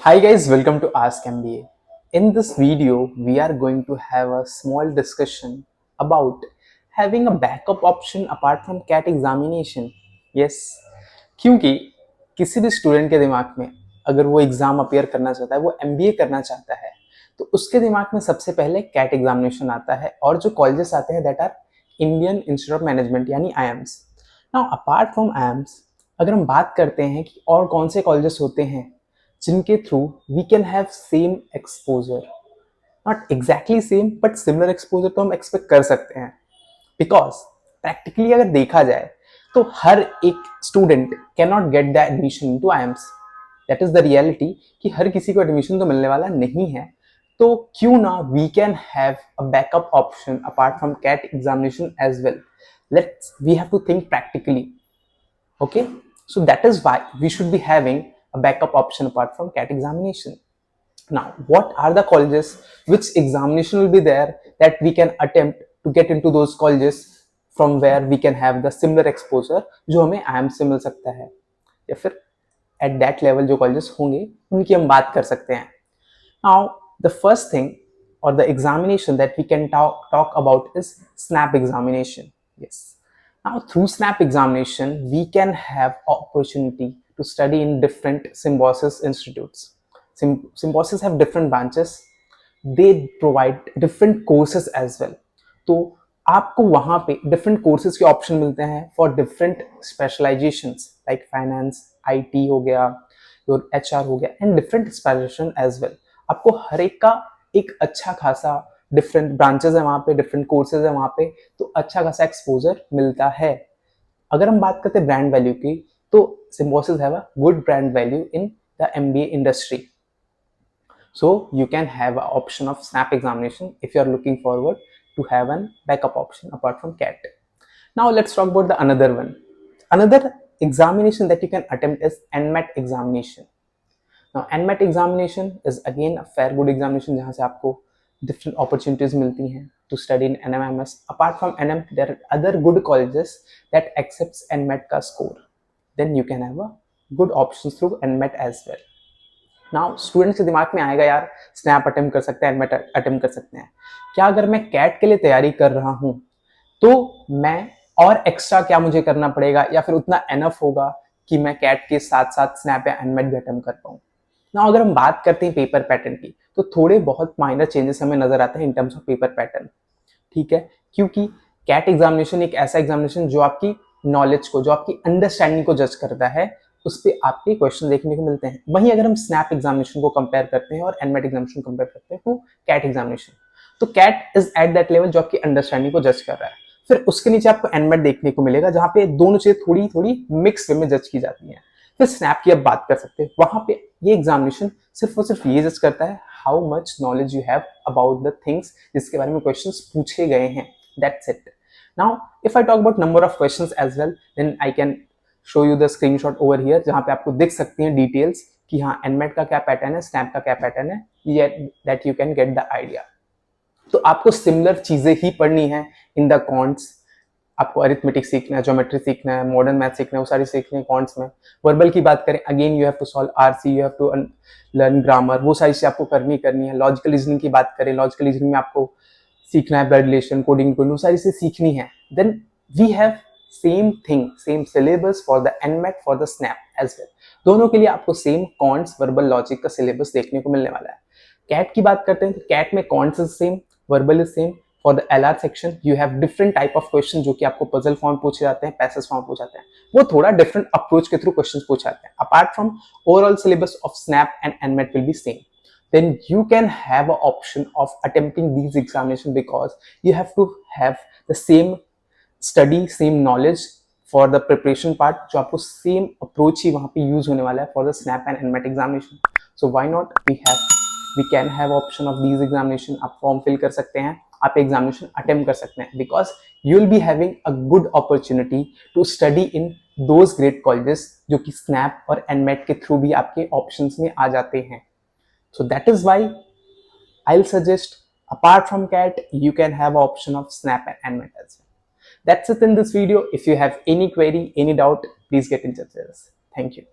Hi guys, welcome to Ask MBA. In this video, we are going to have a small discussion about having a backup option apart from CAT examination. Yes, क्योंकि किसी भी student के दिमाग में अगर वो exam appear करना चाहता है, वो MBA करना चाहता है, तो उसके दिमाग में सबसे पहले CAT एग्जामिनेशन आता है और जो कॉलेजेस आते हैं that are Indian Institute of Management यानी IIMs. Now apart from IIMs, अगर हम बात करते हैं कि और कौन से कॉलेजेस होते हैं जिनके through we can have same exposure, not exactly same but similar exposure तो हम एक्सपेक्ट कर सकते हैं. बिकॉज प्रैक्टिकली अगर देखा जाए तो हर एक student can not get the admission to IIMs. That is the reality कि हर किसी को एडमिशन तो मिलने वाला नहीं है. तो क्यों ना we can have a backup option apart from CAT examination as well. Let's we have to think practically. Okay, so that is why we should be having a backup option apart from CAT examination. Now, what are the colleges, which examination will be there that we can attempt to get into those colleges from where we can have the similar exposure जो हमें IIMs से मिल सकता है या फिर at that level जो colleges होंगे उनकी हम बात कर सकते हैं. Now, the first thing or the examination that we can talk about is SNAP examination. Yes. Now, through SNAP examination, we can have opportunity to study in different Symbiosis institutes. Symbiosis have different branches. They provide different courses as well. तो आपको वहाँ पे different courses के option मिलते हैं for different specializations like finance, IT हो गया, your HR हो गया and different specialization as well. आपको हर एक का एक अच्छा खासा डिफरेंट ब्रांचेस है वहाँ पे, डिफरेंट कोर्सेज है वहाँ पे, तो अच्छा खासा एक्सपोजर मिलता है. अगर हम बात करते हैं ब्रांड वैल्यू की, तो Symbiosis have a good brand value in the MBA industry. So you can have a option of SNAP examination if you are looking forward to have a backup option apart from CAT. Now let's talk about the another one. Another examination that you can attempt is NMAT examination. Now NMAT examination is again a fair good examination जहाँ से आपको different opportunities मिलती हैं to study in NMMS. Apart from NM, there are other good colleges that accepts NMAT का score. Then you can have a good options through NMAT as well. Now students के दिमाग में आएगा यार snap attempt कर सकते हैं, NMAT attempt कर सकते हैं. क्या अगर मैं कैट के लिए तैयारी कर रहा हूँ तो मैं और एक्स्ट्रा क्या मुझे करना पड़ेगा या फिर उतना एनफ होगा कि मैं कैट के साथ साथ स्नैप या एनमेट भी अटेम्प्ट कर पाऊँ. ना अगर हम बात करते हैं पेपर पैटर्न की तो थोड़े बहुत माइनर चेंजेस हमें नजर आते हैं in terms of paper pattern. ठीक है, क्योंकि कैट एग्जामिनेशन एक ऐसा एग्जामिनेशन जो आपकी नॉलेज को, जो आपकी अंडरस्टैंडिंग को जज करता है, उस पर आपके क्वेश्चन देखने को मिलते हैं. वहीं अगर हम स्नैप एग्जामिनेशन को कंपेयर करते हैं और एनमेट एग्जामिनेशन कंपेयर करते हैं तो कैट एग्जामिनेशन, तो CAT is at that level जो आपकी अंडरस्टैंडिंग को जज कर रहा है. फिर उसके नीचे आपको एनमेट देखने को मिलेगा जहां पे दोनों चीजें थोड़ी थोड़ी मिक्स वे में जज की जाती हैं. फिर स्नैप की अब बात कर सकते हैं, वहां पे ये एग्जामिनेशन सिर्फ और सिर्फ ये जज करता है how much knowledge you have about the things जिसके बारे में क्वेश्चंस पूछे गए हैं. That's it. Now if I talk about number of questions as well, then I can show you the screenshot over here जहां पे आपको दिख सकती हैं डिटेल्स कि हाँ एनमेट का क्या पैटर्न है, स्नैप का क्या पैटर्न है, that you can get the idea. तो आपको सिमिलर चीजें ही पढ़नी है इन द कॉन्ट्स. आपको अरिथमेटिक सीखना है, ज्योमेट्री सीखना है, मॉडर्न मैथ सीखना है, वो सारी सीखनी है कॉन्ट्स में. वर्बल की बात करें, again you have to solve RC, you have to learn grammar, वो सारी चीजें आपको करनी है. लॉजिकल रीजनिंग की बात करें, लॉजिकल रीजनिंग में आपको सीखना है ब्लड रिलेशन, कोडिंग, वो सारी चीजें सीखनी है. Then we have same thing, same syllabus for the NMAT, for the SNAP as well. दोनों के लिए आपको सेम कॉन्ट्स, वर्बल, लॉजिक का सिलेबस देखने को मिलने वाला है. कैट की बात करते हैं तो कैट में counts is same, verbal is same. For the LR section you have different type of question जो कि आपको पजल फॉर्म पूछे जाते हैं, पैसेज फॉर्म पूछे जाते हैं, वो थोड़ा डिफरेंट अप्रोच के थ्रू क्वेश्चंस पूछे जाते हैं. Apart from overall syllabus of snap and NMAT will be same. then you can have an option of attempting these examinations because you have to have the same study, same knowledge for the preparation part जो आपको same approach ही वहाँ पे use होने वाला है for the SNAP and NMAT examination. So why not we can have option of these examination. आप form fill कर सकते हैं, आप examination attempt कर सकते हैं because you will be having a good opportunity to study in those great colleges जो कि SNAP और NMAT के through भी आपके options में आ जाते हैं. So that is why I'll suggest apart from CAT, you can have option of SNAP and NMAT as well. That's it in this video. If you have any query, any doubt, please get in touch with us. Thank you.